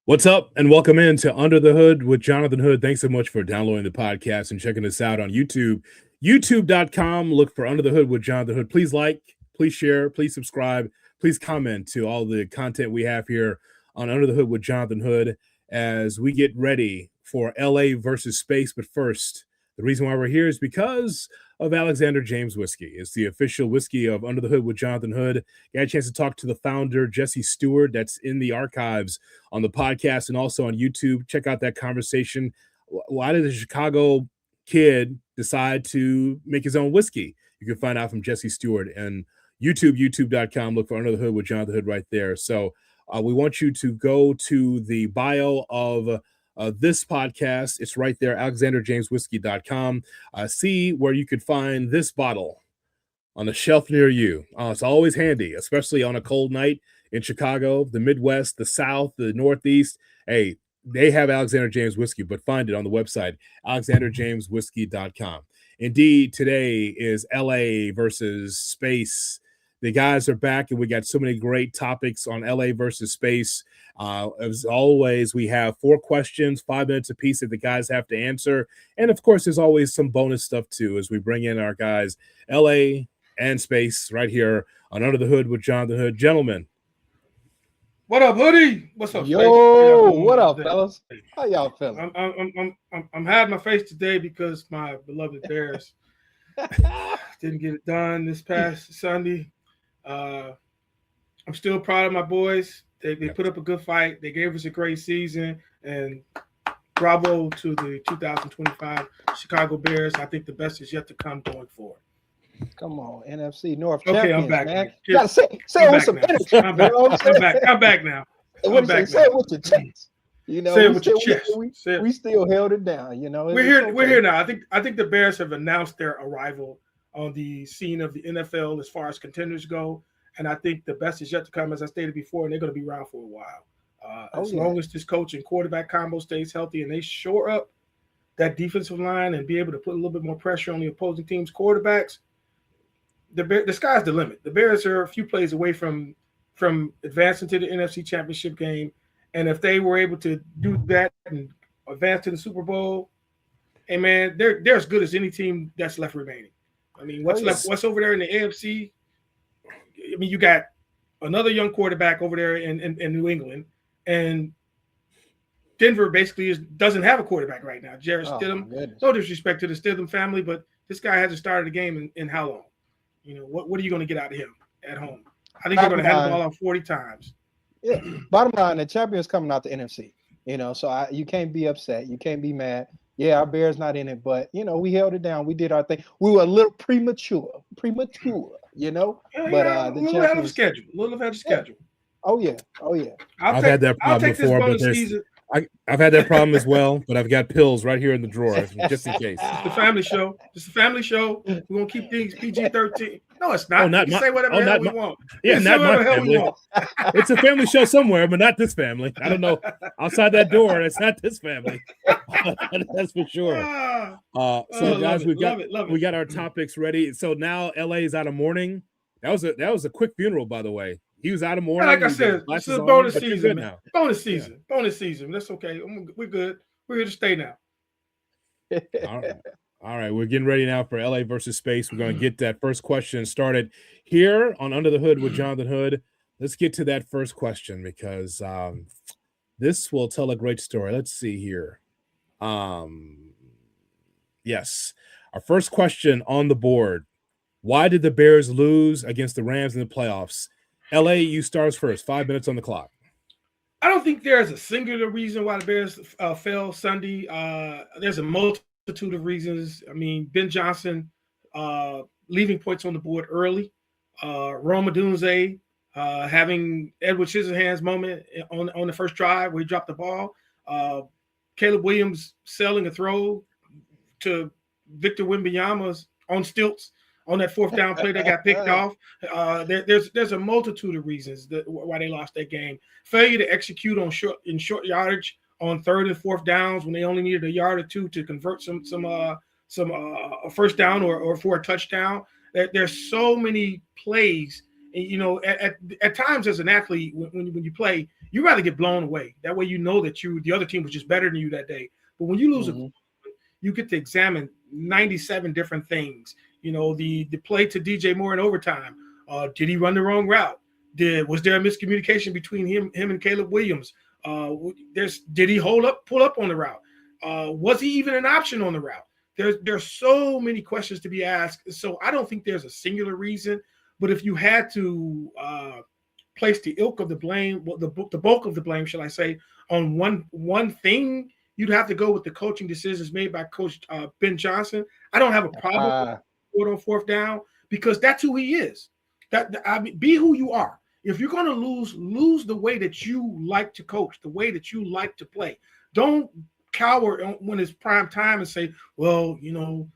What's up, and welcome in to Under the Hood with Jonathan Hood. Thanks so much for downloading the podcast and checking us out on YouTube. YouTube.com. Look for Under the Hood with Jonathan Hood. Please like, please share, please subscribe, please comment to all the content we have here on Under the Hood with Jonathan Hood as we get ready for LA versus Space. But first, the reason why we're here is because of Alexander James Whiskey. It's the official whiskey of Under the Hood with Jonathan Hood. Got a chance to talk to the founder, Jesse Stewart. That's in the archives on the podcast and also on YouTube. Check out that conversation. Why did a Chicago kid decide to make his own whiskey? You can find out from Jesse Stewart and YouTube, youtube.com. Look for Under the Hood with Jonathan Hood right there. So we want you to go to the bio of this podcast. It's right there, alexanderjameswhiskey.com. See where you could find this bottle on a shelf near you. It's always handy, especially on a cold night in Chicago, the Midwest, the South, the Northeast. Hey, they have Alexander James Whiskey, but find it on the website, alexanderjameswhiskey.com. Indeed, today is LA versus Space. The guys are back, and we got so many great topics on LA versus Space. As always, we have 4 questions, 5 minutes apiece that the guys have to answer. And, of course, there's always some bonus stuff, too, as we bring in our guys, LA and Space, right here on Under the Hood with Jonathan Hood. Gentlemen. What up, Hoodie? What's up, Yo, what up, fellas? How y'all feeling? I'm hiding my face today because my beloved Bears didn't get it done this past Sunday. I'm still proud of my boys. They put up a good fight. They gave us a great season, and bravo to the 2025 Chicago Bears. I think the best is yet to come going forward. Come on, NFC North Okay, champions, I'm back. man. You gotta say it with some energy. I'm back now. Say it with your chest. You know, say it with your chest. We still held it down. You know, we're here. Okay. We're here now. I think the Bears have announced their arrival on the scene of the NFL as far as contenders go, and I think the best is yet to come, as I stated before, and they're going to be around for a while. As long as this coach and quarterback combo stays healthy and they shore up that defensive line and be able to put a little bit more pressure on the opposing team's quarterbacks, the sky's the limit. The Bears are a few plays away from advancing to the NFC Championship game, and if they were able to do that and advance to the Super Bowl, hey man, they're as good as any team that's left remaining. I mean, what's over there in the AFC? I mean, you got another young quarterback over there in New England, and Denver basically doesn't have a quarterback right now. Jarrett Stidham. No disrespect to the Stidham family, but this guy hasn't started a game in how long? You know, what are you going to get out of him at home? I think they're going to have the ball out 40 times. Yeah. Bottom line, the champion's coming out the NFC. You know, so you can't be upset. You can't be mad. Yeah, our Bears not in it, but, you know, we held it down. We did our thing. We were a little premature, you know. Yeah, but the little ahead of schedule. A little ahead of schedule. Oh, yeah. I've had that problem before, but I've had that problem as well, but I've got pills right here in the drawer just in case. It's the family show. We're going to keep things PG-13. No, it's not. We can say whatever the hell we want. Yeah, not my family. It's a family show somewhere, but not this family. I don't know. Outside that door, it's not this family. That's for sure. So, guys, we got our topics ready. So now LA is out of mourning. That was a quick funeral, by the way. He was out of mourning. Like I said, it's a bonus season. Man. Bonus season. That's okay. We're good. We're here to stay now. All right. We're getting ready now for LA versus Space. We're going to get that first question started here on Under the Hood with Jonathan Hood. Let's get to that first question because this will tell a great story. Let's see here. Yes. Our first question on the board. Why did the Bears lose against the Rams in the playoffs? LA, you stars first. 5 minutes on the clock. I don't think there's a singular reason why the Bears fell Sunday. There's a multitude of reasons. I mean, Ben Johnson leaving points on the board early. Rome Odunze having Edward Scissorhands moment on the first drive where he dropped the ball. Caleb Williams selling a throw to Victor Wembanyama's on stilts on that fourth down play that got picked off. There's a multitude of reasons why they lost that game. Failure to execute on short yardage on third and fourth downs when they only needed a yard or two to convert some first down or for a touchdown. There's so many plays you know, at times as an athlete, when you play, you rather get blown away. That way, you know that the other team was just better than you that day. But when you lose you get to examine 97 different things. You know, the play to DJ Moore in overtime. Did he run the wrong route? Was there a miscommunication between him and Caleb Williams? Did he pull up on the route? Was he even an option on the route? There's so many questions to be asked. So I don't think there's a singular reason. But if you had to place the ilk of the blame, the bulk of the blame, shall I say, on one thing, you'd have to go with the coaching decisions made by Coach Ben Johnson. I don't have a problem with on fourth down because that's who he is. Be who you are. If you're going to lose the way that you like to coach, the way that you like to play. Don't cower when it's prime time and say, well, you know,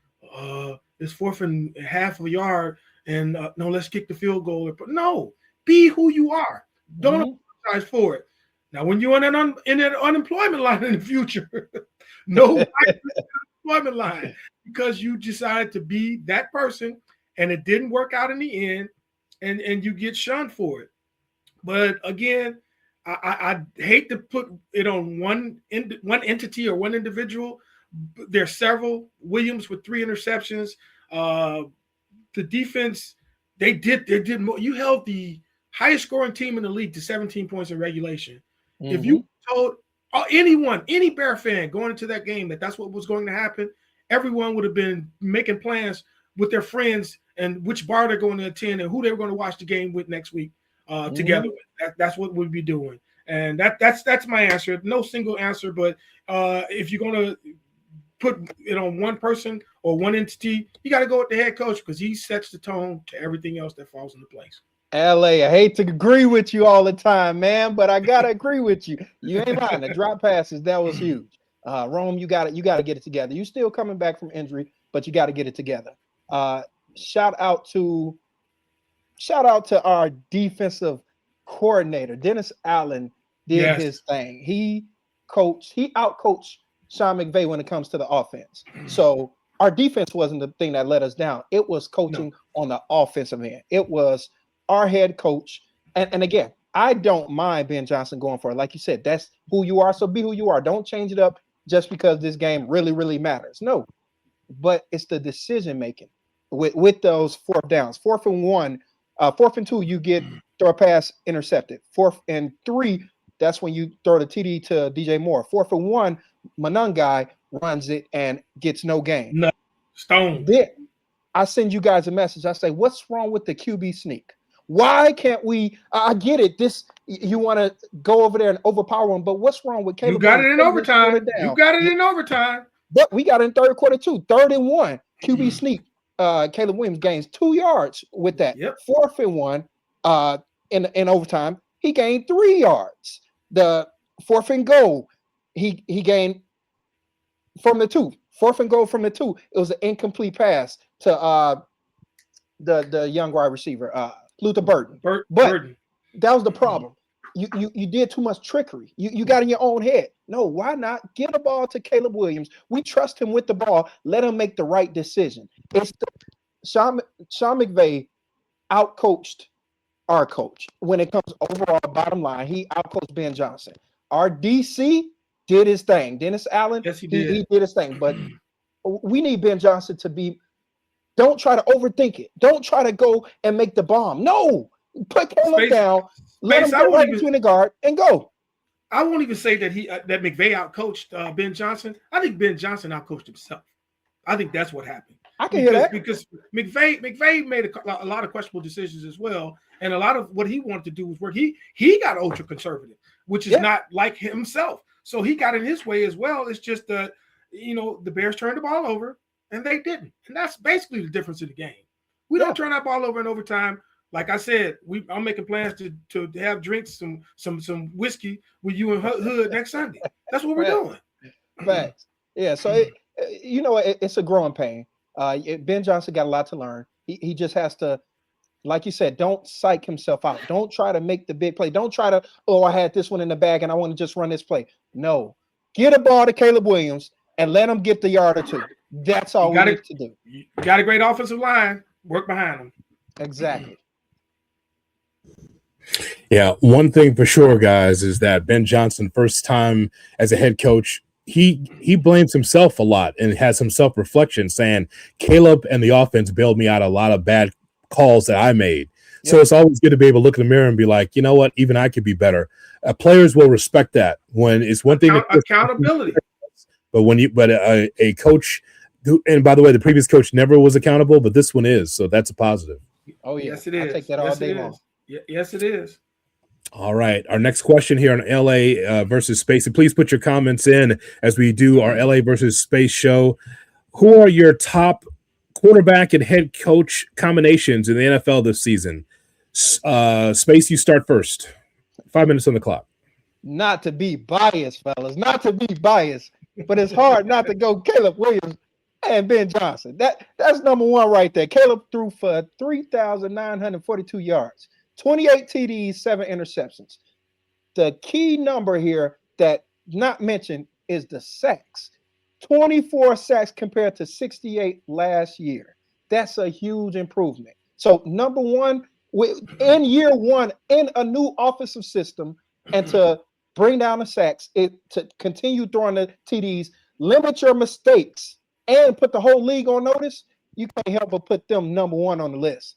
it's 4th and half of a yard and no, let's kick the field goal. No, be who you are. Don't apologize for it. Now, when you're in that unemployment line in the future, no unemployment line because you decided to be that person and it didn't work out in the end and you get shunned for it. But again, I hate to put it on one entity or one individual. There's several. Williams with 3 interceptions. The defense, they did more. You held the highest scoring team in the league to 17 points in regulation. If you told any Bear fan going into that game that's what was going to happen, everyone would have been making plans with their friends and which bar they're going to attend and who they were going to watch the game with next week together. That's what we'd be doing. And that's my answer. No single answer, but if you're going to put it on one person or one entity, you got to go with the head coach because he sets the tone to everything else that falls into place. LA, I hate to agree with you all the time, man, but I gotta agree with you. You ain't lying. The drop passes, that was huge. Rome, you got to get it together. You still coming back from injury, but you got to get it together. Shout out to our defensive coordinator, Dennis Allen, did his thing. He outcoached Sean McVay when it comes to the offense. So our defense wasn't the thing that let us down. It was coaching on the offensive end. It was our head coach. And again, I don't mind Ben Johnson going for it. Like you said, that's who you are. So be who you are. Don't change it up just because this game really, really matters. No, but it's the decision making with those 4th downs. 4th and 1, 4th and 2, you get throw a pass intercepted. 4th and 3, that's when you throw the TD to DJ Moore. 4th and 1, Monangai runs it and gets no gain. No, stone. Then I send you guys a message. I say, what's wrong with the QB sneak? Why can't we? I get it. You want to go over there and overpower them, but what's wrong with Caleb? You got it in overtime. You got it in overtime. But we got it in 3rd quarter too. 3rd and 1, QB sneak. Caleb Williams gains 2 yards with that. 4th and 1, in overtime, he gained 3 yards. The 4th and goal, he gained from the 2. 4th and goal from the 2. It was an incomplete pass to the young wide receiver, Luther Burden. Burden. That was the problem. You did too much trickery. You got in your own head. No, why not give the ball to Caleb Williams? We trust him with the ball. Let him make the right decision. Sean McVay outcoached our coach when it comes overall bottom line. He outcoached Ben Johnson. Our DC did his thing. Dennis Allen, he did his thing. But we need Ben Johnson to be. Don't try to overthink it. Don't try to go and make the bomb. No, put Caleb down. Let him go right between the guard and go. I won't even say that that McVay outcoached Ben Johnson. I think Ben Johnson outcoached himself. I think that's what happened. I can hear that because McVay made a lot of questionable decisions as well, and a lot of what he wanted to do was work. He got ultra conservative, which is not like himself. So he got in his way as well. It's just the Bears turned the ball over and they didn't, and that's basically the difference in the game. We don't turn that ball over in overtime. Like I said, I'm making plans to have drinks, some whiskey with you and Hood next Sunday. That's what we're doing. Facts. Yeah. So it's a growing pain. Ben Johnson got a lot to learn. He just has to, like you said, don't psych himself out. Don't try to make the big play. Don't try to, I had this one in the bag and I want to just run this play. No, get a ball to Caleb Williams and let him get the yard or two. That's all we need to do. You got a great offensive line. Work behind them. Exactly. Yeah, one thing for sure, guys, is that Ben Johnson, first time as a head coach, he blames himself a lot and has some self-reflection saying Caleb and the offense bailed me out a lot of bad calls that I made. So Yep. it's always good to be able to look in the mirror and be like, you know what, even I could be better. Players will respect that when it's one thing Accountability. but when you but a coach who, and by the way, the previous coach never was accountable, but this one is, so that's a positive. Oh yeah, Yes, it is. I take that all Yes, day it long. is. Yes, it is. All right. Our next question here on LA versus Space. And please put your comments in as we do our LA versus Space show. Who are your top quarterback and head coach combinations in the NFL this season? Space, you start first. 5 minutes on the clock. Not to be biased, fellas, not to be biased, but it's hard not to go Caleb Williams and Ben Johnson. That's number one right there. Caleb threw for 3,942 yards, 28 TDs, 7 interceptions. The key number here that not mentioned is the sacks. 24 sacks compared to 68 last year. That's a huge improvement. So number one, in year one, in a new offensive system, and to bring down the sacks, to continue throwing the TDs, limit your mistakes, and put the whole league on notice, you can't help but put them number one on the list.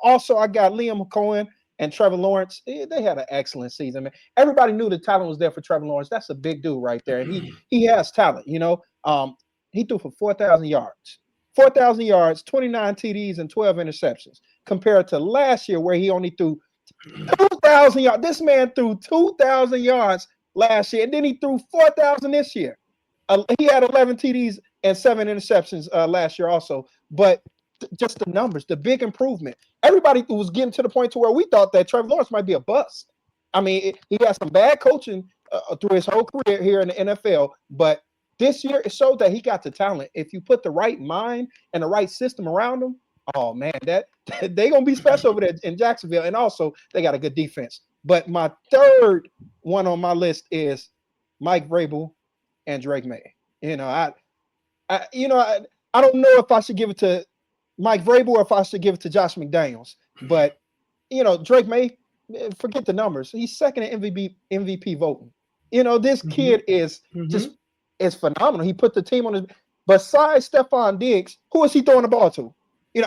Also I got Liam Cohen and Trevor Lawrence. They had an excellent season, man. Everybody knew the talent was there for Trevor Lawrence. That's a big dude right there. And he has talent, he threw for 4,000 yards. 4,000 yards, 29 TDs, and 12 interceptions, compared to last year where he only threw 2,000 yards. This man threw 2,000 yards last year, and then he threw 4,000 this year. He had 11 TDs and 7 interceptions last year also. But just the numbers, the big improvement. Everybody was getting to the point to where we thought that Trevor Lawrence might be a bust. I mean, he had some bad coaching through his whole career here in the NFL, but this year it showed that he got the talent. If you put the right mind and the right system around him, oh man, that they're gonna be special over there in Jacksonville. And also they got a good defense. But my third one on my list is Mike Vrabel and Drake May. I don't know if I should give it to Mike Vrabel or if I should give it to Josh McDaniels. But Drake May, forget the numbers. He's second in MVP voting. This kid is just is phenomenal. He put the team on his. Besides Stephon Diggs, who is he throwing the ball to?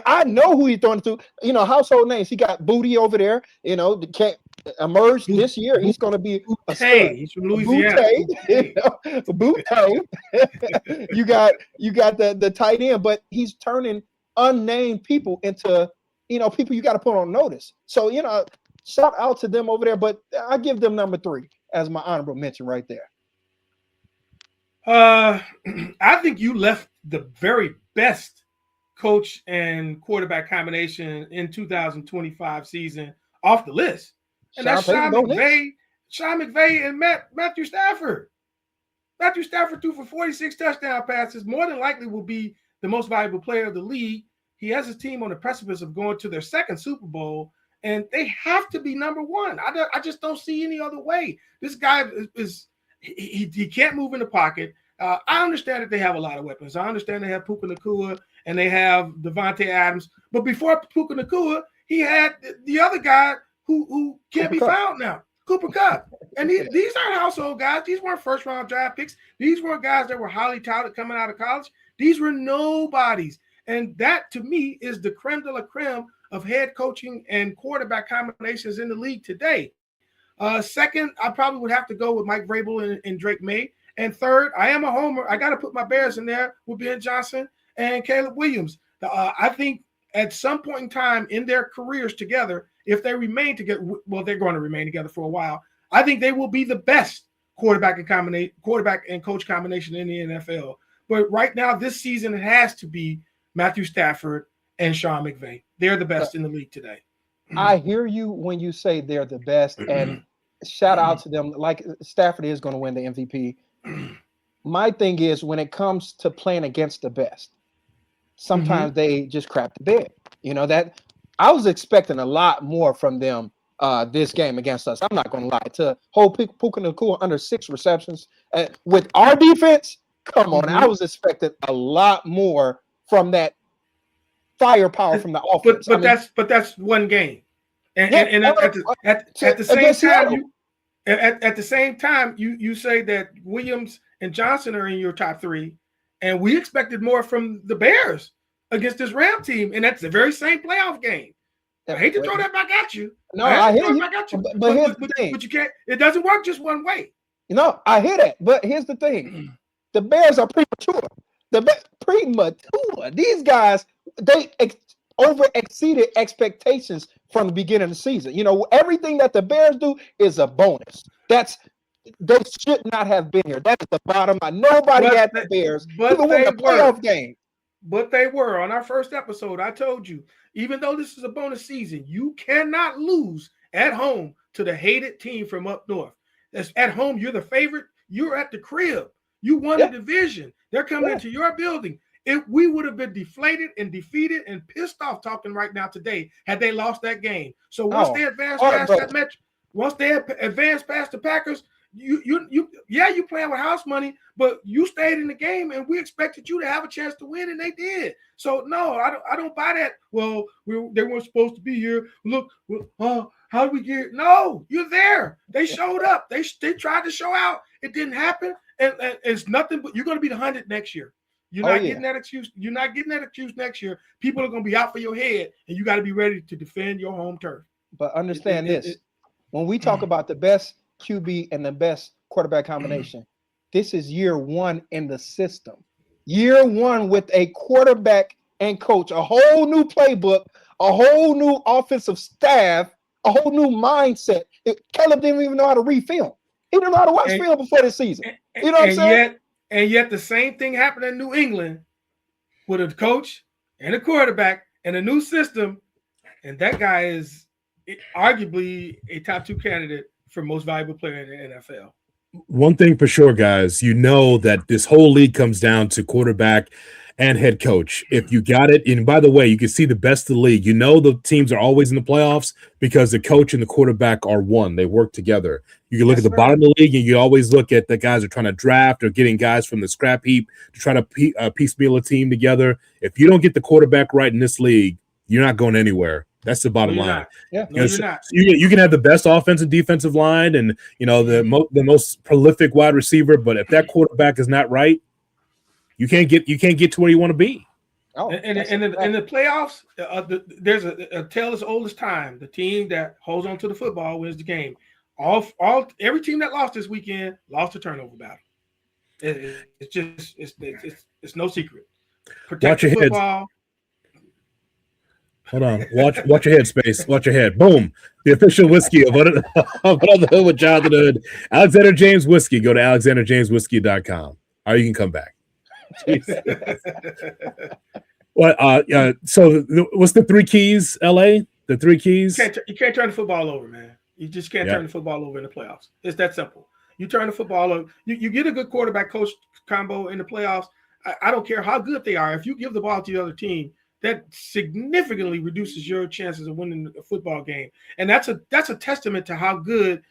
I know who he's throwing to. Household names. He got Booty over there. Can't emerge this year. He's going to be a stud. He's from Louisiana. Booty. You got the tight end, but he's turning unnamed people into people you got to put on notice. So shout out to them over there. But I give them number 3 as my honorable mention right there. I think you left the very best coach and quarterback combination in 2025 season off the list. And that's Sean McVay and Matthew Stafford. Matthew Stafford threw for 46 touchdown passes, more than likely will be the most valuable player of the league. He has his team on the precipice of going to their second Super Bowl, and they have to be number one. I just don't see any other way. This guy he can't move in the pocket. I understand that they have a lot of weapons. I understand they have Puka Nacua and they have Devontae Adams. But before Puka Nacua, he had the other guy who can't be found now, Cooper Kupp. And these aren't household guys. These weren't first-round draft picks. These weren't guys that were highly touted coming out of college. These were nobodies. And that, to me, is the creme de la creme of head coaching and quarterback combinations in the league today. Second, I probably would have to go with Mike Vrabel and Drake May. And third, I am a homer. I got to put my Bears in there with Ben Johnson and Caleb Williams. I think at some point in time in their careers together, if they remain together, well, they're going to remain together for a while. I think they will be the best quarterback and coach combination in the NFL. But right now, this season, it has to be Matthew Stafford and Sean McVay. They're the best in the league today. I hear you when you say they're the best, and shout out to them. Like Stafford is going to win the MVP. My thing is when it comes to playing against the best, sometimes they just crap the bed. That I was expecting a lot more from them this game against us. I'm not going to lie. To hold Puka Nacua under 6 receptions with our defense, come on. I was expecting a lot more from that firepower from the offense. But that's one game. And, Yeah, and at the same against time, Seattle. at the same time, you say that Williams and Johnson are in your top three, and we expected more from the Bears against this Ram team, and that's the very same playoff game. I hate to throw that back at you. No, I hear you. But here's the thing. But you can't. It doesn't work just one way. No, I hear that. But here's the thing: the Bears are premature. Premature. These guys, they over exceeded expectations from the beginning of the season. You know, everything that the Bears do is a bonus. They should not have been here. That's the bottom line. Nobody had the Bears even win the playoff game. But they were. On our first episode, I told you, even though this is a bonus season, you cannot lose at home to the hated team from up north. That's at home. You're the favorite. You're at the crib. You won the division. They're coming into your building. If we would have been deflated and defeated and pissed off talking right now today had they lost that game. So once they advanced past that match, once they advanced past the Packers, you playing with house money, but you stayed in the game, and we expected you to have a chance to win, and they did. So no, I don't buy that. Well, they weren't supposed to be here. Look, how did we get? No, you're there. They showed up. They tried to show out. It didn't happen, and it's nothing. But you're going to be the 100 next year. You're not getting that excuse. You're not getting that excuse next year. People are going to be out for your head, and you got to be ready to defend your home turf. But understand this: when we talk about the best QB and the best quarterback combination, this is year one in the system. Year one with a quarterback and coach, a whole new playbook, a whole new offensive staff, a whole new mindset. Caleb didn't even know how to read film. He didn't know how to watch film before the season. You know what I'm saying? And yet the same thing happened in New England with a coach and a quarterback and a new system. And that guy is arguably a top 2 candidate for most valuable player in the NFL. One thing for sure, guys, you know that this whole league comes down to quarterback and head coach. If you got it, and by the way, you can see the best of the league. You know the teams are always in the playoffs because the coach and the quarterback are one. They work together. You can look at the bottom of the league, and you always look at the guys who are trying to draft or getting guys from the scrap heap to try to piecemeal a team together. If you don't get the quarterback right in this league, you're not going anywhere. That's the bottom line. Yeah, no, you're not. You can have the best offensive defensive line and the most prolific wide receiver, but if that quarterback is not right, you can't get to where you want to be. In the playoffs, there's a tale as old as time. The team that holds on to the football wins the game. Every team that lost this weekend lost a turnover battle. It's no secret. Protect the football. Heads. Hold on. Watch your head, Space. Watch your head. Boom. The official whiskey of Under the Hood with Jonathan Hood. Alexander James Whiskey. Go to alexanderjameswhiskey.com. Or you can come back. So what's the 3 keys, LA? The 3 keys? You can't turn the football over, man. You just can't turn the football over in the playoffs. It's that simple. You turn the football over. You get a good quarterback coach combo in the playoffs. I don't care how good they are. If you give the ball to the other team, that significantly reduces your chances of winning a football game. And that's a testament to how good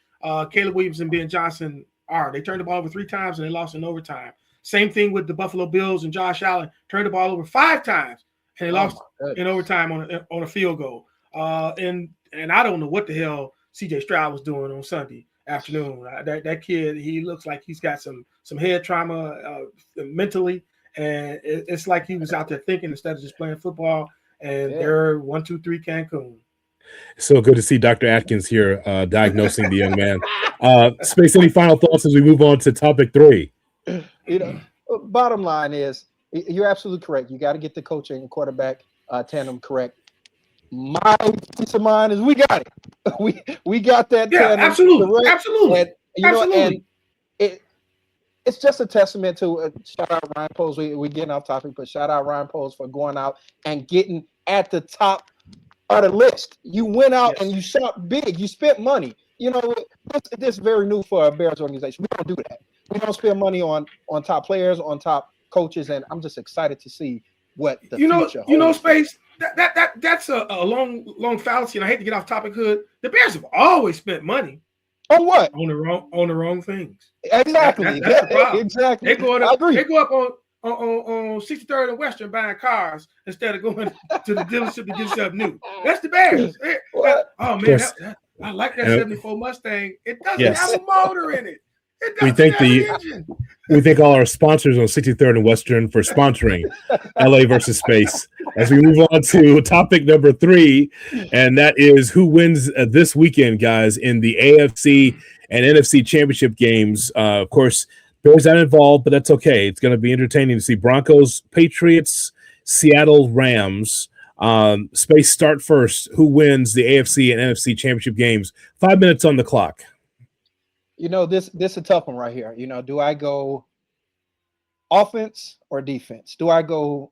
Caleb Williams and Ben Johnson are. They turned the ball over 3 times and they lost in overtime. Same thing with the Buffalo Bills and Josh Allen. Turned the ball over 5 times and they lost in overtime on a field goal. And I don't know what the hell C.J. Stroud was doing on Sunday afternoon. That kid, he looks like he's got some head trauma mentally. And it's like he was out there thinking instead of just playing football. And they're 1, 2, 3 Cancun. So good to see Dr. Atkins here diagnosing the young man. Space, any final thoughts as we move on to topic 3? Bottom line is you're absolutely correct. You got to get the coaching and quarterback tandem correct. My peace of mind is we got it. We got that. Yeah, absolutely. Absolutely. And, it's just a testament to shout out Ryan Poles. We're getting off topic, but shout out Ryan Poles for going out and getting at the top of the list. You went out and you shot big. You spent money. This is very new for a Bears organization. We don't do that. We don't spend money on top players, on top coaches, and I'm just excited to see what the future holds. Space. That's a long fallacy, and I hate to get off topic, Hood. The Bears have always spent money. On what? On the wrong things. Exactly. That's the problem. Exactly. They go up on 63rd and Western buying cars instead of going to the dealership to get something new. That's the Bears. Oh man, I like that 74 Mustang. It doesn't have a motor in it. We thank all our sponsors on 63rd and Western for sponsoring LA versus Space. As we move on to topic number 3, and that is who wins this weekend, guys, in the AFC and NFC championship games. Of course, Bears not involved, but that's okay. It's going to be entertaining to see Broncos, Patriots, Seattle Rams. Space, start first. Who wins the AFC and NFC championship games? 5 minutes on the clock. This is a tough one right here. Do I go offense or defense? Do I go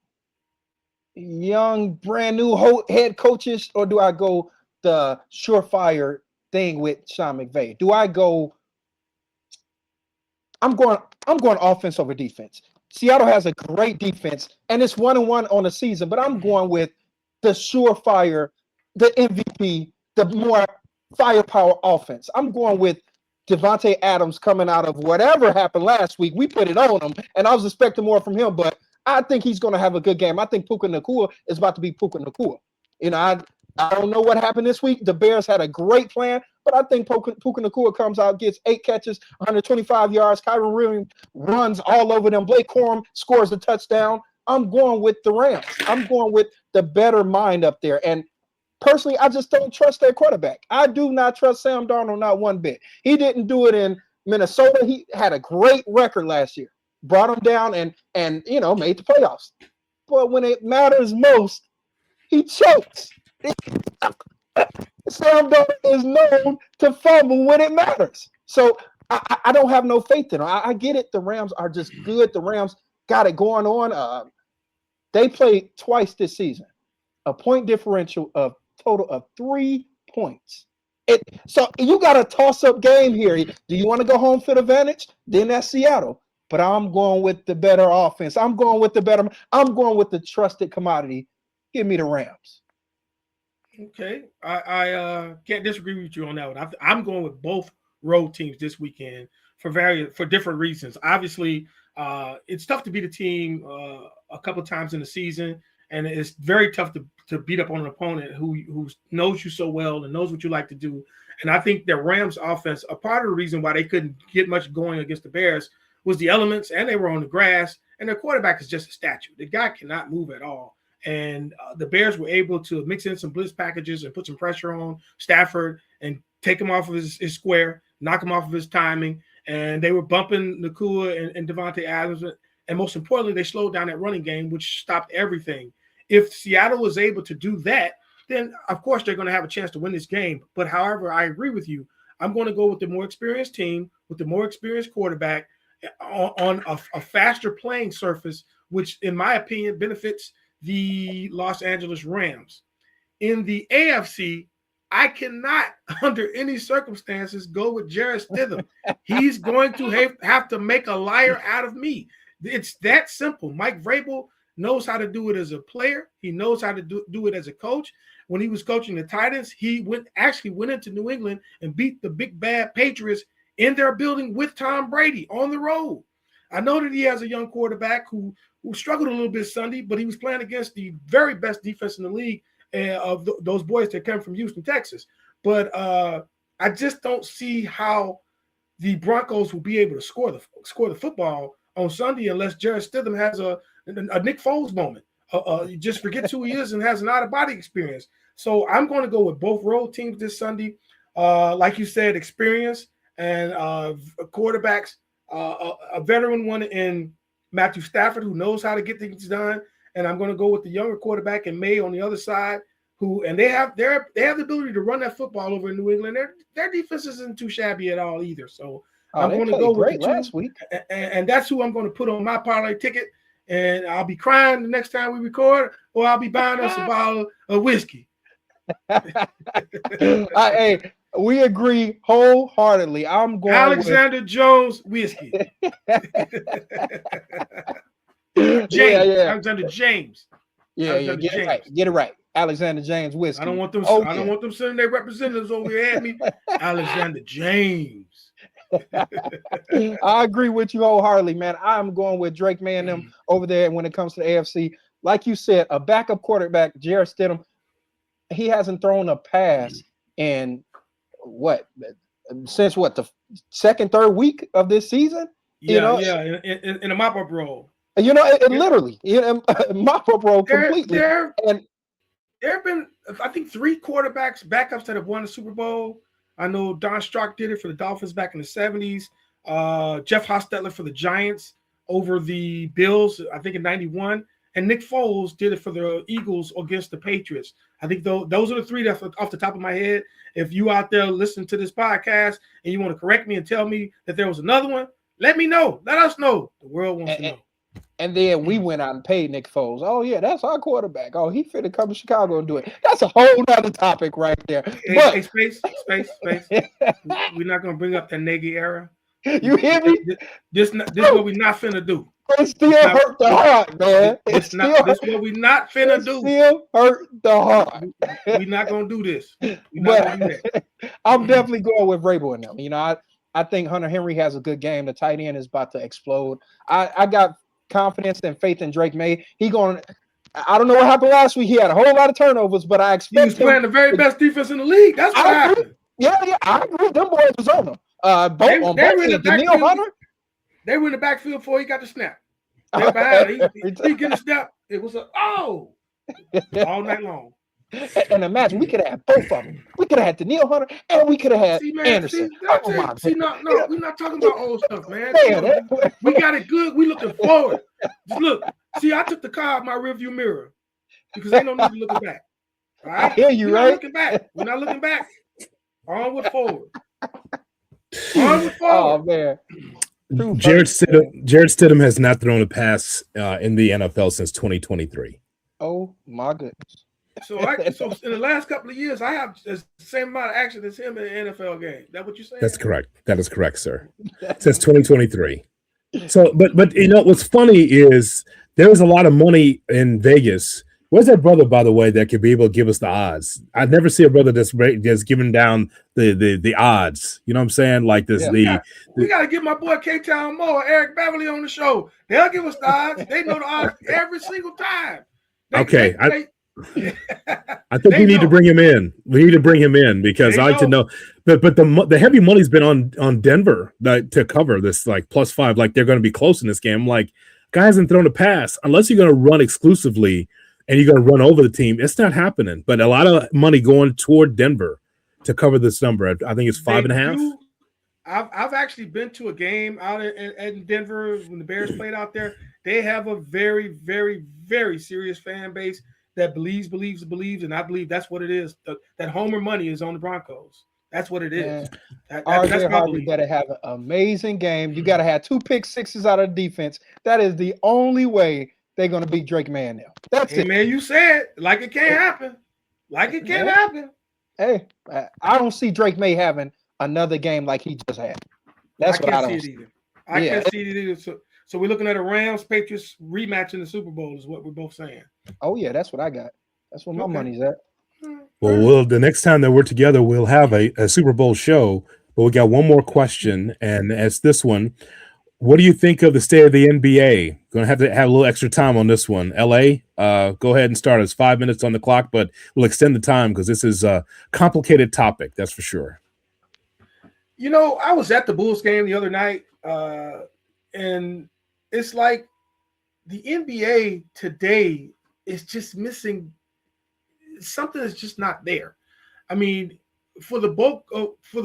young, brand new head coaches, or do I go the surefire thing with Sean McVay? Do I go? I'm going offense over defense. Seattle has a great defense, and it's 1-1 on the season. But I'm going with the surefire, the MVP, the more firepower offense. I'm going with Devontae Adams coming out of whatever happened last week. We put it on him, and I was expecting more from him, but I think he's going to have a good game. I think Puka Nacua is about to be Puka Nacua. I don't know what happened this week. The Bears had a great plan, but I think Puka Nacua comes out, gets 8 catches, 125 yards. Kyron Williams runs all over them. Blake Corum scores the touchdown. I'm going with the Rams. I'm going with the better mind up there. And personally, I just don't trust their quarterback. I do not trust Sam Darnold, not one bit. He didn't do it in Minnesota. He had a great record last year. Brought them down and made the playoffs. But when it matters most, he chokes. Sam Darnold is known to fumble when it matters. So I don't have no faith in him. I get it. The Rams are just good. The Rams got it going on. They played twice this season. A point differential of total of 3 points. So you got a toss-up game here. Do you want to go home field advantage? Then that's Seattle. But I'm going with the better offense. I'm going with the trusted commodity. Give me the Rams. Okay. I can't disagree with you on that one. I'm going with both road teams this weekend for different reasons. Obviously, it's tough to beat a team a couple times in the season. And it's very tough to beat up on an opponent who knows you so well and knows what you like to do. And I think the Rams offense, a part of the reason why they couldn't get much going against the Bears was the elements, and they were on the grass, and their quarterback is just a statue. The guy cannot move at all. And the Bears were able to mix in some blitz packages and put some pressure on Stafford and take him off of his square, knock him off of his timing. And they were bumping Nacua and Devontae Adams. And most importantly, they slowed down that running game, which stopped everything. If Seattle was able to do that, then, of course, they're going to have a chance to win this game. But, however, I agree with you. I'm going to go with the more experienced team, with the more experienced quarterback on a faster playing surface, which, in my opinion, benefits the Los Angeles Rams. In the AFC, I cannot, under any circumstances, go with Jarrett Stidham. He's going to have to make a liar out of me. It's that simple. Mike Vrabel knows how to do it as a player. He knows how to do it as a coach. When he was coaching the Titans, he went into New England and beat the big bad Patriots in their building with Tom Brady on the road. I know that he has a young quarterback who struggled a little bit Sunday, but he was playing against the very best defense in the league of those boys that come from Houston, Texas. But I just don't see how the Broncos will be able to score the football on Sunday unless Jarrett Stidham has a Nick Foles moment. He just forgets who he is and has an out-of-body experience. So I'm going to go with both road teams this Sunday. Like you said, experience and quarterbacks, a veteran one in Matthew Stafford who knows how to get things done. And I'm going to go with the younger quarterback in May on the other side, they have the ability to run that football over in New England. Their defense isn't too shabby at all either. So I'm going to go with the last week, and that's who I'm going to put on my parlay ticket. And I'll be crying the next time we record, or I'll be buying us a bottle of whiskey. Hey, we agree wholeheartedly. I'm going Alexander Jones whiskey. James. Yeah. Alexander James. Yeah, get it right. Get it right. Alexander James whiskey. I don't want them. I don't want them sending their representatives over here at me. Alexander James. I agree with you wholeheartedly, man. I'm going with Drake May and them over there when it comes to the AFC. Like you said, a backup quarterback, Jarrett Stidham, he hasn't thrown a pass in since the second, third week of this season. Yeah, in a mop-up role. It literally mop-up role completely. There have been, I think, 3 backups that have won the Super Bowl. I know Don Strock did it for the Dolphins back in the 70s. Jeff Hostetler for the Giants over the Bills, I think in 91. And Nick Foles did it for the Eagles against the Patriots. I think those are the 3 that's off the top of my head. If you out there listening to this podcast and you want to correct me and tell me that there was another one, let me know. Let us know. The world wants to know. And then we went out and paid Nick Foles. Oh, yeah, that's our quarterback. Oh, he fit to come to Chicago and do it. That's a whole nother topic right there. Hey, space. We're not going to bring up that Nagy era. You hear me? This is what we're not finna do. It still hurt the heart, man. This is what we're not finna do. Still hurt the heart. We're not going to do this. I'm definitely going with Vrabel in them. I think Hunter Henry has a good game. The tight end is about to explode. I got confidence and faith in Drake May. I don't know what happened last week. He had a whole lot of turnovers, but I expect he was playing the very best defense in the league. That's what happened. Yeah, I agree. Them boys was on him. They were in the backfield before he got the snap. They were behind. He get a snap. It was all night long. And imagine we could have had both of them. We could have had Danielle Hunter and we could have had Anderson. No, we're not talking about old stuff, man. We got it good. We looking forward. Just look. See, I took the car out my rearview mirror because ain't no need to looking back. All right? I hear you, right? We're not looking back. Onward forward. Oh man. Jarrett Stidham has not thrown a pass in the NFL since 2023. Oh my goodness. So in the last couple of years, I have the same amount of action as him in an NFL game. Is that what you're saying? That's correct. That is correct, sir. Since 2023. So, but what's funny is there was a lot of money in Vegas. Where's that brother, by the way, that could be able to give us the odds? I've never seen a brother that's giving down the odds. You know what I'm saying? Like this. Yeah. We got to get my boy K-Town Moore, Eric Beverly on the show. They'll give us the odds. They know the odds every single time. I think we need to bring him in. We need to bring him in because I like to know. But the heavy money's been on Denver to cover this like +5. Like they're going to be close in this game. I'm like, guy hasn't thrown a pass unless you're going to run exclusively and you're going to run over the team. It's not happening. But a lot of money going toward Denver to cover this number. I think it's 5.5. I've actually been to a game out in Denver when the Bears played out there. They have a very, very, very serious fan base that believes, and I believe that's what it is. That homer money is on the Broncos. That's what it is. RJ Harvey better have an amazing game. You got to have 2 pick sixes out of defense. That is the only way they're going to beat Drake May now. That's it. Man, you said like it can't happen. Like it can't happen. Hey, I don't see Drake May having another game like he just had. That's what I don't see. I can't see it either. So we're looking at a Rams-Patriots rematch in the Super Bowl is what we're both saying. Oh, yeah, that's what I got. That's where my money's at. Well, the next time that we're together, we'll have a Super Bowl show. But we got one more question, and it's this one. What do you think of the state of the NBA? Going to have a little extra time on this one. LA, go ahead and start. It's 5 minutes on the clock, but we'll extend the time because this is a complicated topic, that's for sure. I was at the Bulls game the other night, and it's like the NBA today is just missing something that's just not there. I mean, for the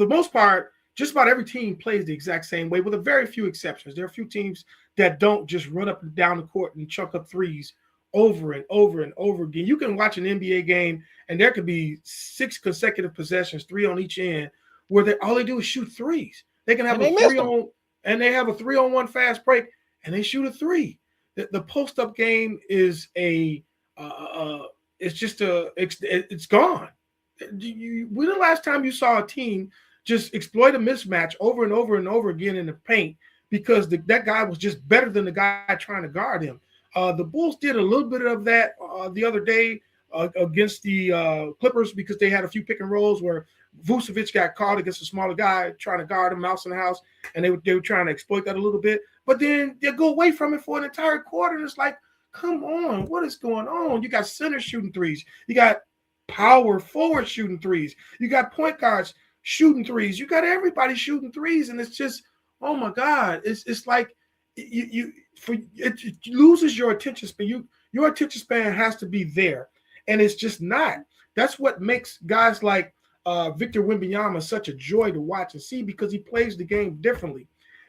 most part, just about every team plays the exact same way with a very few exceptions. There are a few teams that don't just run up and down the court and chuck up threes over and over and over again. You can watch an NBA game and there could be 6 consecutive possessions, 3 on each end, where all they do is shoot threes. They can have a 3-on-1 fast break and they shoot a 3. The post-up game is it's gone. When the last time you saw a team just exploit a mismatch over and over and over again in the paint because that guy was just better than the guy trying to guard him? The Bulls did a little bit of that the other day against the Clippers because they had a few pick and rolls where Vucevic got caught against a smaller guy trying to guard him, mouse in the house, and they were trying to exploit that a little bit. But then they go away from it for an entire quarter, and it's like, come on, what is going on? You got center shooting threes. You got power forward shooting threes. You got point guards shooting threes. You got everybody shooting threes, and it's just, oh my God, it's like it loses your attention span. Your attention span has to be there, and it's just not. That's what makes guys like Victor Wembanyama such a joy to watch and see, because he plays the game differently.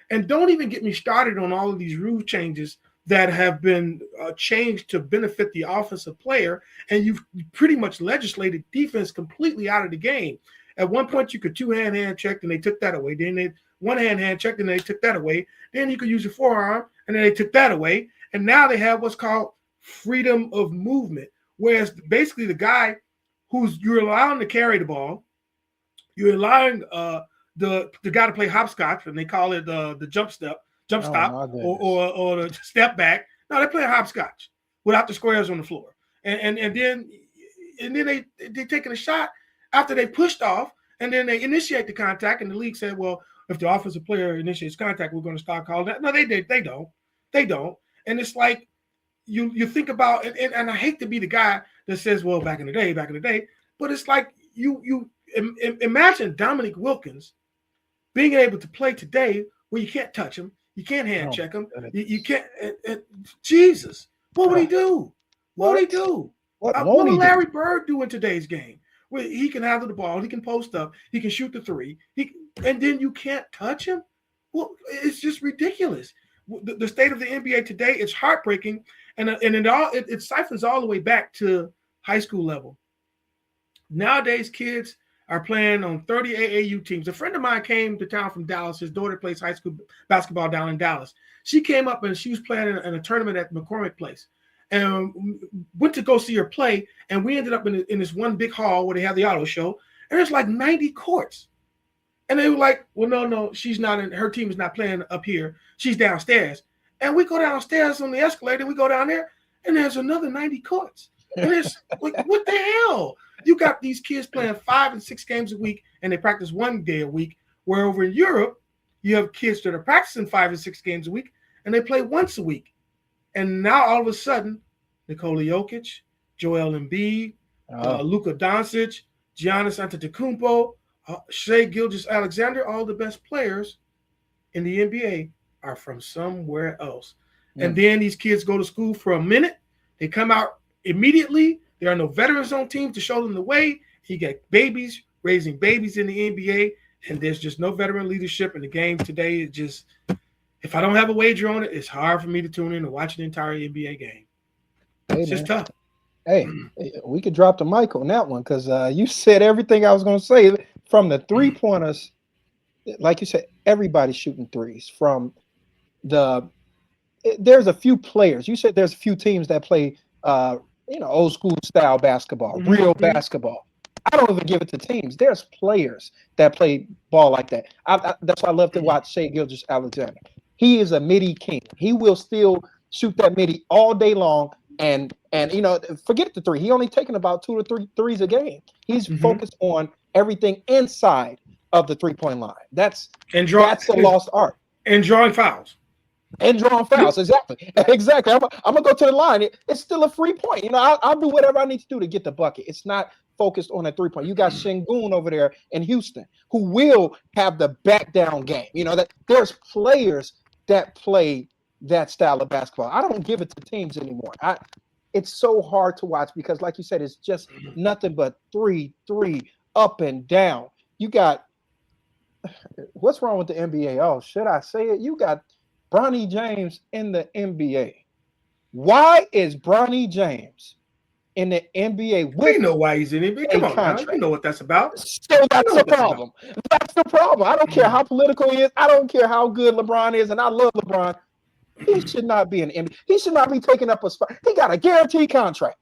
And don't even get me started on all of these rule changes that have been changed to benefit the offensive player, and you've pretty much legislated defense completely out of the game. At one point, you could two-hand check, and they took that away. Then they one-hand check, and they took that away. Then you could use your forearm, and then they took that away. And now they have what's called freedom of movement, whereas basically the guy you're allowing to carry the ball, you're allowing the guy to play hopscotch, and they call it the jump stop, or the step back. No, they play hopscotch without the squares on the floor, and then they taking a shot after they pushed off, and then they initiate the contact, and the league said, well, if the offensive player initiates contact, we're going to start calling that. No, they don't, and it's like you think about it, and I hate to be the guy that says, well, back in the day, but it's like you imagine Dominique Wilkins being able to play today where you can't touch him, you can't hand check him, you can't. Jesus, what would he do? What would he do? What would Larry Bird do in today's game? Where he can handle the ball, he can post up, he can shoot the three, and then you can't touch him? Well, it's just ridiculous. The state of the NBA today is heartbreaking, and it siphons all the way back to high school level. Nowadays, kids are playing on 30 AAU teams. A friend of mine came to town from Dallas. His daughter plays high school basketball down in Dallas. She came up and she was playing in a tournament at McCormick Place, and went to go see her play. And we ended up in this one big hall where they have the auto show, and there's like 90 courts. And they were like, well, no, she's not in. Her team is not playing up here. She's downstairs. And we go downstairs on the escalator. We go down there, and there's another 90 courts. And it's like, what the hell? You got these kids playing 5 and 6 games a week, and they practice 1 day a week. Where over in Europe, you have kids that are practicing 5 and 6 games a week, and they play once a week. And now all of a sudden, Nikola Jokic, Joel Embiid, Luka Doncic, Giannis Antetokounmpo, Shai Gilgeous-Alexander, all the best players in the NBA are from somewhere else. And then these kids go to school for a minute. They come out immediately. There are no veterans on teams to show them the way. You get babies raising babies in the NBA, and there's just no veteran leadership in the game today. It just, if I don't have a wager on it, it's hard for me to tune in and watch an entire NBA game. It's just tough. Hey, we could drop the mic on that one, because you said everything I was going to say. From the three-pointers, like you said, everybody's shooting threes. There's a few players. You said there's a few teams that play old school style basketball, real basketball. I don't even give it to teams. There's players that play ball like that. That's why I love to watch Shai Gilgeous-Alexander. He is a midi king. He will still shoot that midi all day long. And forget the three. He only taking about 2 to 3 threes a game. He's focused on everything inside of the 3-point line. That's the lost art. And drawing fouls. Exactly. I'm gonna go to the line. It's still a free point. I'll do whatever I need to do to get the bucket. It's not focused on a 3-point. You got Şengün over there in Houston who will have the back down game. That there's players that play that style of basketball. I don't give it to teams anymore. It's so hard to watch because, like you said, it's just nothing but three up and down. You got, what's wrong with the NBA? Oh, should I say it? You got Bronny James in the NBA. Why is Bronny James in the NBA? We know why he's in the NBA. Come on, now. You know what that's about. So that's the problem. That's the problem. I don't care how political he is. I don't care how good LeBron is, and I love LeBron. He should not be in the NBA. He should not be taking up a spot. He got a guaranteed contract.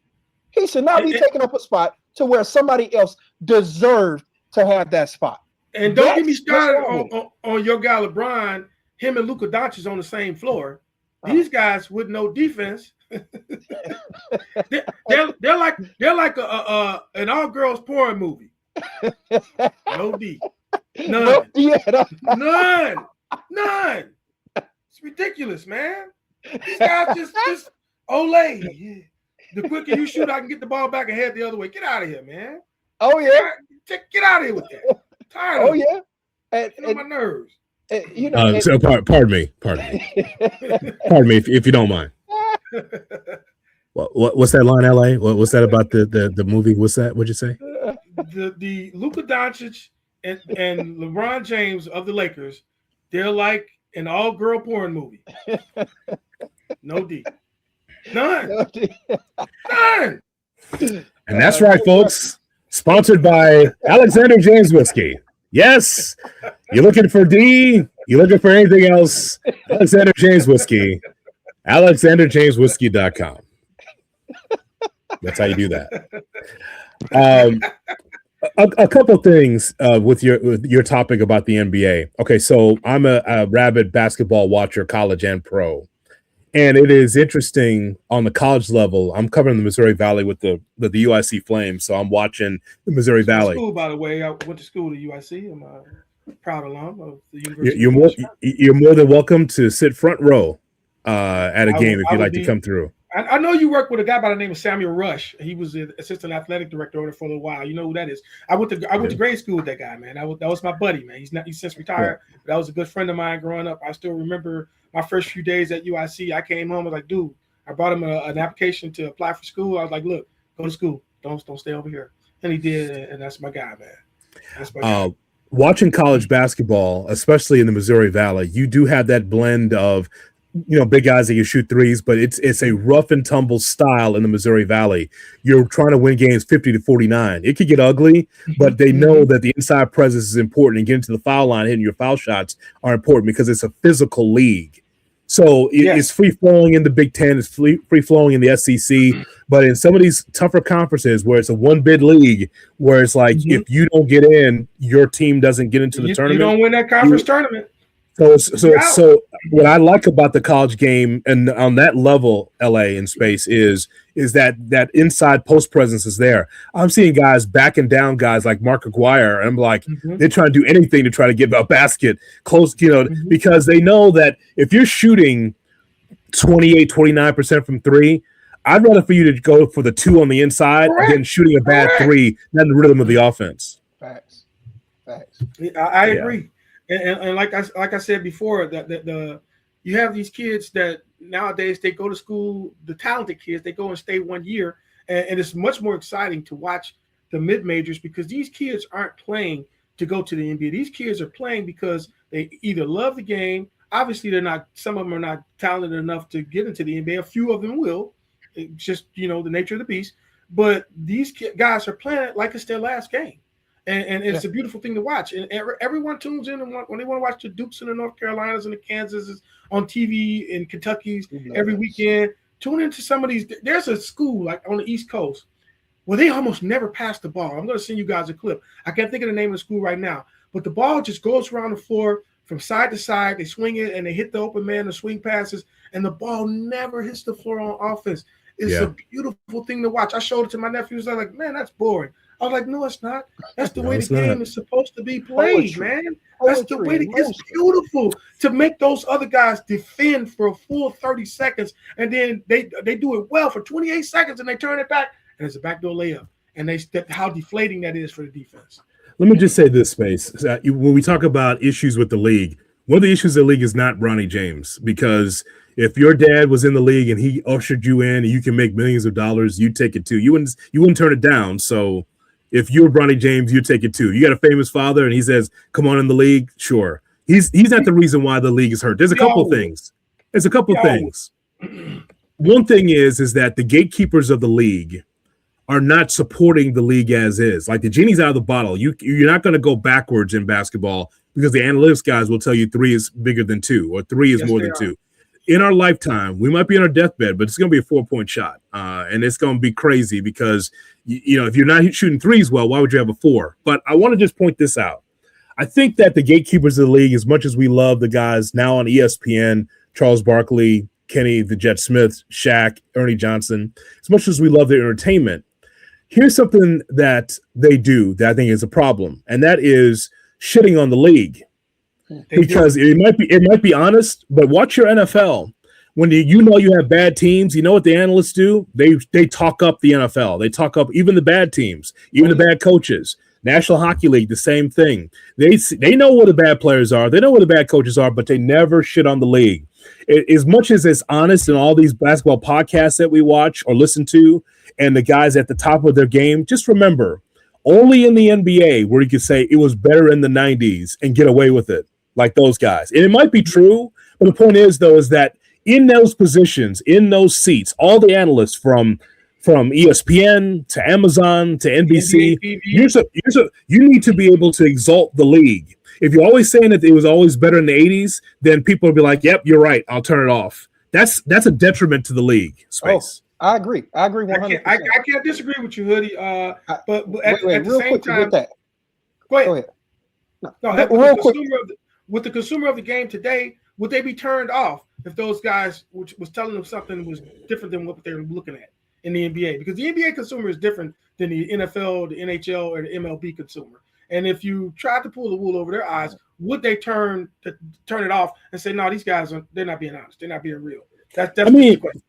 He should not be taking up a spot to where somebody else deserved to have that spot. And don't get me started on your guy LeBron. Him and Luka Doncic on the same floor. These guys with no defense. they're like an all girls porn movie. No D. No, None. yeah, None. It's ridiculous, man. These guys just Olay. Yeah. The quicker you shoot, I can get the ball back and head the other way. Get out of here, man. Oh yeah. Get out of here with that. I'm tired Oh of it. yeah. Get on my nerves. You know, So pardon me if you don't mind. What's that line, LA? What's that about the movie? What's that? What'd you say? The Luka Doncic and LeBron James of the Lakers, they're like an all-girl porn movie. No D. None. None. And that's right, folks. Sponsored by Alexander James Whiskey. Yes, you're looking for D. You're looking for anything else. Alexander James Whiskey. AlexanderJamesWhiskey.com. That's how you do that. A couple things with your topic about the NBA. Okay, so I'm a rabid basketball watcher, college and pro, and it is interesting on the college level. I'm covering the Missouri Valley with the UIC Flames, so I'm watching the Missouri Valley. School, by the way, I went to school at UIC. I'm a proud alum of the University. You're more than welcome to sit front row at a game if you'd like to come through. I know you work with a guy by the name of Samuel Rush. He was the assistant athletic director over there for a while. You know who that is? I went to grade school with that guy, man. That was my buddy, man. He's since retired. Yeah. But that was a good friend of mine growing up. I still remember my first few days at UIC. I came home, I was like, dude, I brought him an application to apply for school. I was like, look, go to school. Don't stay over here. And he did, and that's my guy, man. That's my guy. Watching college basketball, especially in the Missouri Valley, you do have that blend of big guys that you shoot threes, but it's a rough and tumble style in the Missouri Valley. You're trying to win games 50-49. It could get ugly, but they know that the inside presence is important, and getting to the foul line, hitting your foul shots are important because it's a physical league. So it's free flowing in the Big Ten, it's free flowing in the SEC, but in some of these tougher conferences where it's a one bid league, where it's like if you don't get in, your team doesn't get into the tournament. You don't win that conference tournament. So what I like about the college game and on that level, LA in space is that inside post presence is there. I'm seeing guys backing down guys like Mark Aguirre, and I'm like, they're trying to do anything to try to get a basket close, because they know that if you're shooting 28-29% from three, I'd rather for you to go for the two on the inside than shooting a bad three, not the rhythm of the offense. Facts. I agree. And like I said before, that you have these kids that nowadays they go to school, the talented kids, they go and stay 1 year, and it's much more exciting to watch the mid-majors because these kids aren't playing to go to the NBA. These kids are playing because they either love the game. Obviously, some of them are not talented enough to get into the NBA. A few of them will. It's just, the nature of the beast. But these guys are playing it like it's their last game. And it's a beautiful thing to watch. And everyone tunes in when they want to watch the Dukes and the North Carolinas and the Kansases on TV in Kentucky's every weekend. Tune into some of these. There's a school like on the East Coast where they almost never pass the ball. I'm going to send you guys a clip. I can't think of the name of the school right now. But the ball just goes around the floor from side to side. They swing it and they hit the open man, the swing passes, and the ball never hits the floor on offense. It's a beautiful thing to watch. I showed it to my nephews. They're like, man, that's boring. I was like, no, it's not. That's the way the game is supposed to be played, man. That's the way it's beautiful to make those other guys defend for a full 30 seconds, and then they do it well for 28 seconds, and they turn it back, and it's a backdoor layup. And how deflating that is for the defense. Let me just say this, Space. When we talk about issues with the league, one of the issues of the league is not Bronny James, because if your dad was in the league and he ushered you in and you can make millions of dollars, you'd take it too. You wouldn't turn it down. So if you're Bronny James, you take it too. You got a famous father and he says, come on in the league. Sure. He's not the reason why the league is hurt. There's a couple things. One thing is that the gatekeepers of the league are not supporting the league as is. Like the genie's out of the bottle. You're not going to go backwards in basketball because the analytics guys will tell you 3 is bigger than 2 or 3 is more than 2. In our lifetime, we might be on our deathbed, but it's going to be a 4-point shot. And it's going to be crazy because, if you're not shooting threes well, why would you have a 4? But I want to just point this out. I think that the gatekeepers of the league, as much as we love the guys now on ESPN, Charles Barkley, Kenny, the Jet Smith, Shaq, Ernie Johnson, as much as we love their entertainment, here's something that they do that I think is a problem, and that is shitting on the league. Because it might be honest, but watch your NFL. When you know you have bad teams, you know what the analysts do? They talk up the NFL. They talk up even the bad teams, even the bad coaches. National Hockey League, the same thing. They know what the bad players are. They know what the bad coaches are, but they never shit on the league. As much as it's honest in all these basketball podcasts that we watch or listen to, and the guys at the top of their game, just remember, only in the NBA where you can say it was better in the 90s and get away with it. Like those guys. And it might be true, but the point is, though, is that in those positions, in those seats, all the analysts from ESPN to Amazon to NBC, you need to be able to exalt the league. If you're always saying that it was always better in the 80s, then people will be like, yep, you're right, I'll turn it off. That's a detriment to the league space. Oh, I agree 100%. I can't disagree with you, Hoodie. But at the same time, go ahead. No, with the consumer of the game today, would they be turned off if those guys which was telling them something was different than what they were looking at in the NBA? Because the NBA consumer is different than the NFL, the NHL, or the MLB consumer. And if you tried to pull the wool over their eyes, would they turn it off and say, "No, these guys they're not being honest. They're not being real"? That's the question.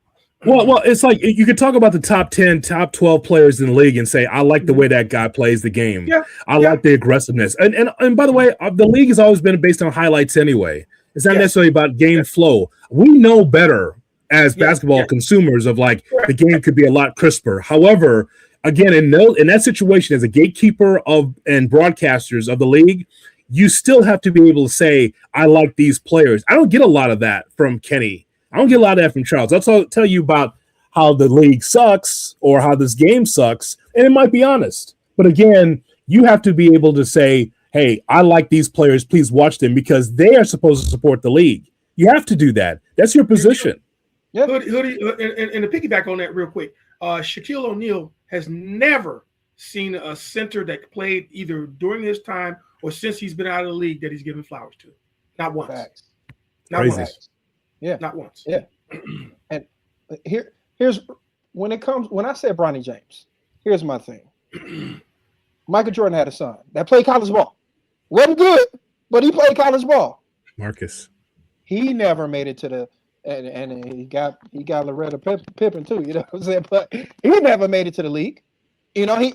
Well, it's like you could talk about the top 10, top 12 players in the league and say, I like the way that guy plays the game. Yeah. I like the aggressiveness. And by the way, the league has always been based on highlights anyway. It's not necessarily about game flow. We know better as basketball consumers of like the game could be a lot crisper. However, again, in that situation, as a gatekeeper and broadcasters of the league, you still have to be able to say, I like these players. I don't get a lot of that from Kenny. I don't get a lot of that from Charles. I'll tell you about how the league sucks or how this game sucks, and it might be honest. But again, you have to be able to say, hey, I like these players. Please watch them because they are supposed to support the league. You have to do that. That's your position. Yeah. Hoodie, and to piggyback on that real quick, Shaquille O'Neal has never seen a center that played either during his time or since he's been out of the league that he's given flowers to. Not once. Facts. Not Crazy. once. Yeah. Not once. Yeah. And here's when I said Bronny James, here's my thing. Michael Jordan had a son that played college ball. Wasn't good, but he played college ball. Marcus. He never made it to the and he got Loretta Pippen too, you know what I'm saying? But he never made it to the league. You know,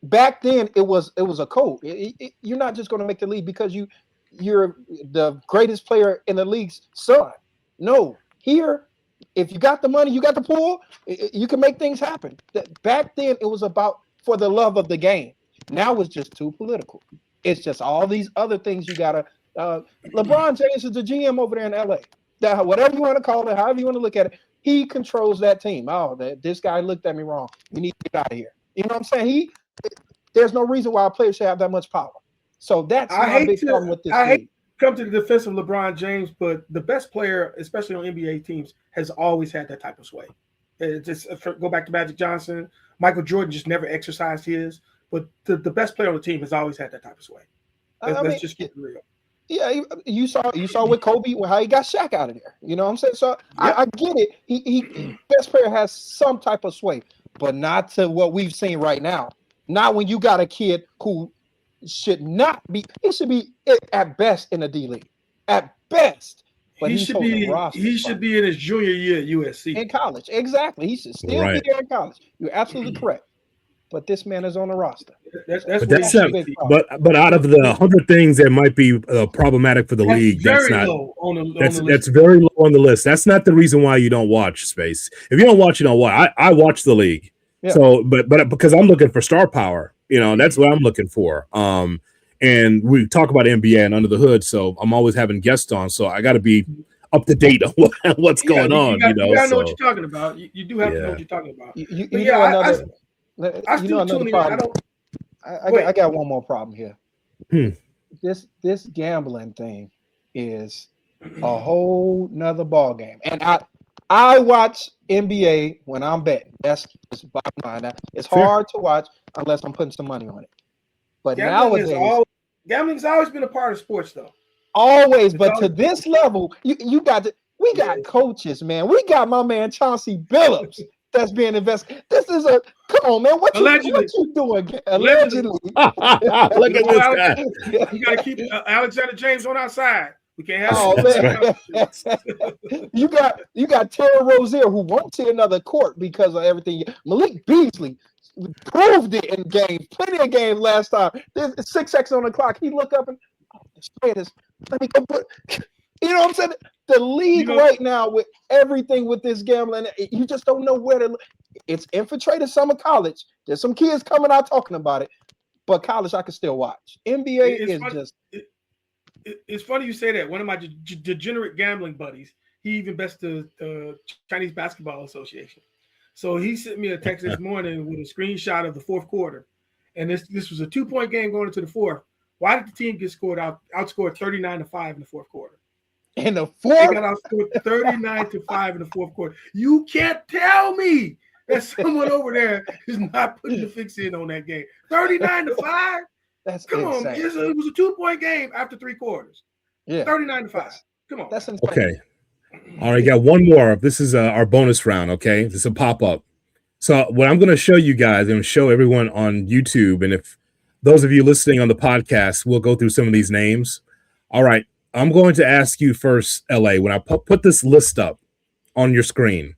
back then it was a code. You're not just going to make the league because you're the greatest player in the league's son. No, here, if you got the money, you got the pool, you can make things happen. Back then, it was about for the love of the game. Now it's just too political. It's just all these other things you gotta. LeBron James is the GM over there in LA. Whatever you want to call it, however you want to look at it, he controls that team. Oh, this guy looked at me wrong. We need to get out of here. You know what I'm saying? There's no reason why a player should have that much power. So that's my big problem with this league. Come to the defense of LeBron James, but the best player, especially on NBA teams, has always had that type of sway. Just go back to Magic Johnson. Michael Jordan just never exercised his, but the best player on the team has always had that type of sway. Let's just get real. Yeah, you saw with Kobe how he got Shaq out of there. You know what I'm saying? So I get it. He best player has some type of sway, but not to what we've seen right now. Not when you got a kid who should not be. He should be at best in the D League, at best. But he should be in his junior year at USC in college. Exactly, he should still be there in college. You're absolutely correct. But this man is on the roster. But out of the 100 things that might be problematic for the league, that's low on the list. That's very low on the list. That's not the reason why you don't watch Space. If you don't watch, you don't watch. I watch the league. Yeah. So, but because I'm looking for star power, you know, that's what I'm looking for. And we talk about NBA and Under the Hood, so I'm always having guests on. So I got to be up to date on what's going on. You gotta know what you're talking about. You do have to know what you're talking about. I still tune in. I got one more problem here. This gambling thing is a whole nother ball game, and I watch NBA when I'm betting. That's just bottom line. It's hard to watch unless I'm putting some money on it. But nowadays, gambling's always been a part of sports, though. Always, but to this level, we got coaches, man. We got my man Chauncey Billups that's being invested. This is a come on, man. What you doing? Allegedly. Look at this guy. You got to keep Alexander James on our side. We can't have. Oh man, you got Terry Rozier who won't see another court because of everything. Malik Beasley proved it in games, plenty of games last time. There's 6x on the clock. He looked up and let me go put. You know what I'm saying? The league right now with everything with this gambling, you just don't know where to look. It's infiltrated summer college. There's some kids coming out talking about it, but college I can still watch. NBA It's funny you say that. One of my degenerate gambling buddies, he even bets the Chinese Basketball Association. So he sent me a text this morning with a screenshot of the fourth quarter, and this was a 2-point game going into the fourth. Why did the team get outscored 39-5 in the fourth quarter? In the fourth, they got outscored 39-5 in the fourth quarter. You can't tell me that someone over there is not putting the fix in on that game. 39-5. That's come insane. on. It was a 2-point game after 3 quarters. Yeah, 39-5. Come on. That's insane. Okay. All right, got one more. This is our bonus round. Okay, this is a pop-up. So what I'm going to show you guys, I'm going to show everyone on YouTube, and if those of you listening on the podcast, we'll go through some of these names. All right, I'm going to ask you first, LA, when I put this list up on your screen,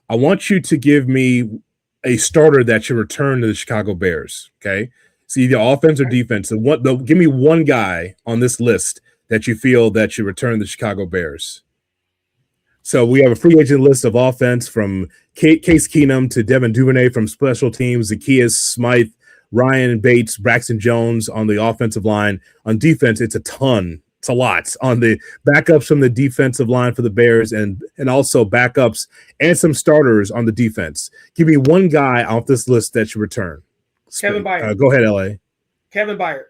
I want you to give me a starter that should return to the Chicago Bears. Okay, so either offense or defense. Give me one guy on this list that you feel that should return to the Chicago Bears. So we have a free agent list of offense from Case Keenum to Devin Duvernay, from special teams, Zacchaeus Smythe, Ryan Bates, Braxton Jones on the offensive line. On defense, it's a ton. It's a lot. On the backups from the defensive line for the Bears, and also backups and some starters on the defense. Give me one guy off this list that should return. Kevin Byard. Go ahead, LA. Kevin Byard.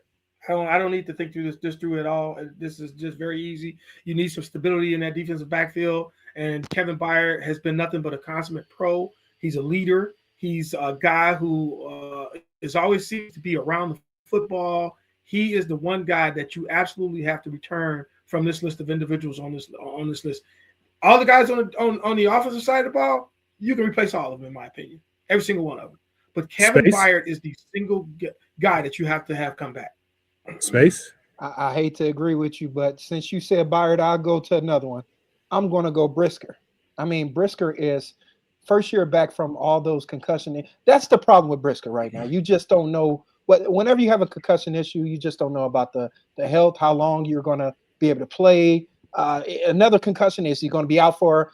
I don't need to think through this through it all. This is just very easy. You need some stability in that defensive backfield, and Kevin Byard has been nothing but a consummate pro. He's a leader. He's a guy who is always seems to be around the football. He is the one guy that you absolutely have to return from this list of individuals on this list. All the guys on the offensive side of the ball, you can replace all of them, in my opinion, every single one of them. But Kevin Byard is the single guy that you have to have come back. Space. I hate to agree with you, but since you said Byard, I'll go to another one. I'm going to go Brisker. I mean, Brisker is first year back from all those concussion. That's the problem with Brisker right now. You just don't know. Whenever you have a concussion issue, you just don't know about the health, how long you're going to be able to play. Another concussion is you're going to be out for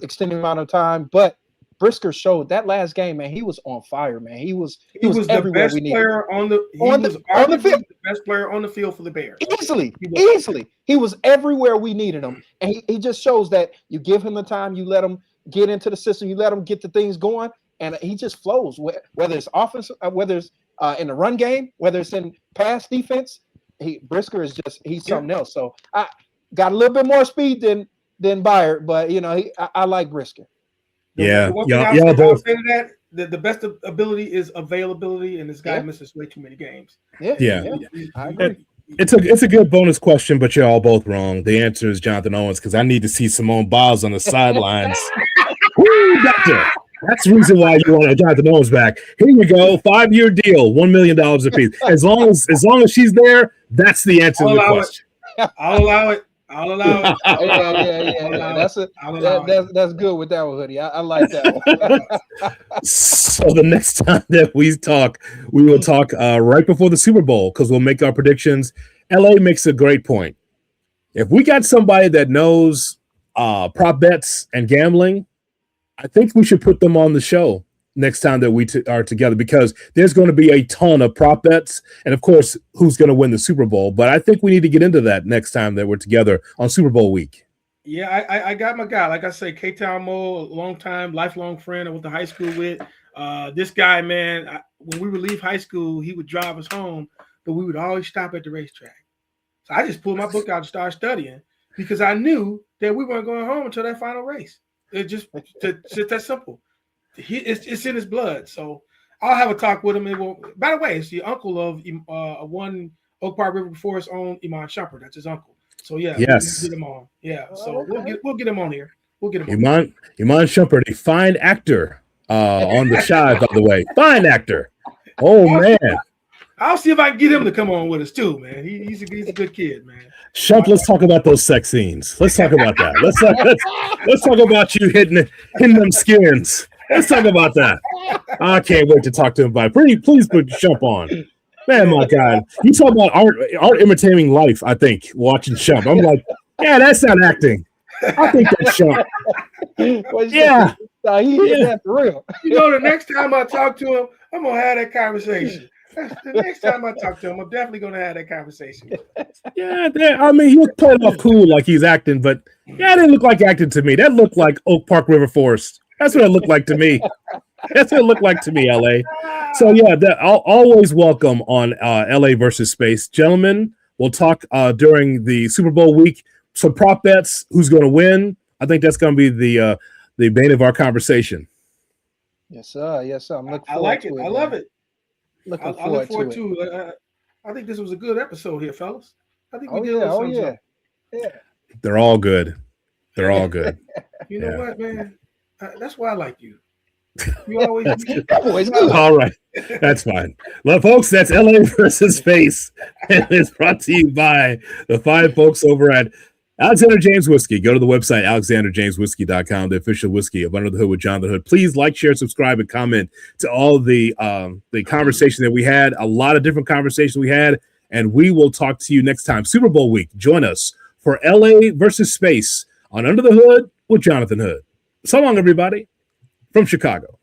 extended amount of time. But Brisker showed that last game, man. He was on fire, man. He was the best player on the field. The best player on the field for the Bears. Easily. He was everywhere we needed him, and he just shows that you give him the time, you let him get into the system, you let him get the things going, and he just flows. Whether it's offense, whether it's in the run game, whether it's in pass defense, Brisker is he's something else. So I got a little bit more speed than Byard, but I like Brisker. Both. The best ability is availability, and this guy misses way too many games. Yeah. I agree. It's a good bonus question, but you're all both wrong. The answer is Jonathan Owens, because I need to see Simone Biles on the sidelines. Woo, doctor. That's the reason why you want Jonathan Owens back. Here you go, 5-year deal, $1 million apiece. As long as she's there, that's the answer to the question. I'll allow it. Yeah. That's good with that one, Hoodie. I like that one. So the next time that we talk, we will talk right before the Super Bowl, because we'll make our predictions. LA makes a great point. If we got somebody that knows prop bets and gambling, I think we should put them on the show next time that we are together, because there's going to be a ton of prop bets, and of course, who's going to win the Super Bowl. But I think we need to get into that next time that we're together on Super Bowl week. Yeah, I got my guy. Like I say, K-Town Mo, a lifelong friend I went to high school with. This guy, man, when we would leave high school, he would drive us home, but we would always stop at the racetrack. So I just pulled my book out and started studying, because I knew that we weren't going home until that final race. It's just that simple. It's in his blood. So I'll have a talk with him. By the way, it's the uncle of one Oak Park River Forest owned Iman Shumpert. That's his uncle. So we'll get him on. Yeah. So we'll get him on here. We'll get him on. Iman Shumpert, a fine actor on The Chi, by the way. Fine actor. Oh, man. I'll see if I can get him to come on with us too, man. He's a good kid, man. Shump, let's talk about those sex scenes. Let's talk about that. Let's talk about you hitting them skins. Let's talk about that. I can't wait to talk to him about it. Please put Shump on. Man, my God. You talk about art imitating life, I think, watching Shump. I'm like, yeah, that's not acting. I think that's Shump. Yeah. He did that for real. The next time I talk to him, I'm going to have that conversation. The next time I talk to him, I'm definitely going to have that conversation. Yeah, I mean, he was playing off cool like he's acting, but yeah, it didn't look like acting to me. That looked like Oak Park River Forest. That's what it looked like to me. That's what it looked like to me, LA. So yeah, I'll always welcome on LA versus Space. Gentlemen, we'll talk during the Super Bowl week. Some prop bets, who's going to win. I think that's going to be the bane of our conversation. Yes, sir. Yes, sir. I'm looking forward I like to it. it. I love it. I look forward to it. I think this was a good episode here, fellas. I think we did yeah. They're all good. They're all good. You know what, man? That's why I like you. You always all right. That's fine. Well, folks, that's LA versus Space. And it's brought to you by the fine folks over at Alexander James Whiskey. Go to the website, alexanderjameswhiskey.com, the official whiskey of Under the Hood with John the Hood. Please like, share, subscribe, and comment to all of the conversation that we had. A lot of different conversations we had, and we will talk to you next time. Super Bowl week. Join us for LA versus Space on Under the Hood with Jonathan Hood. So long, everybody, from Chicago.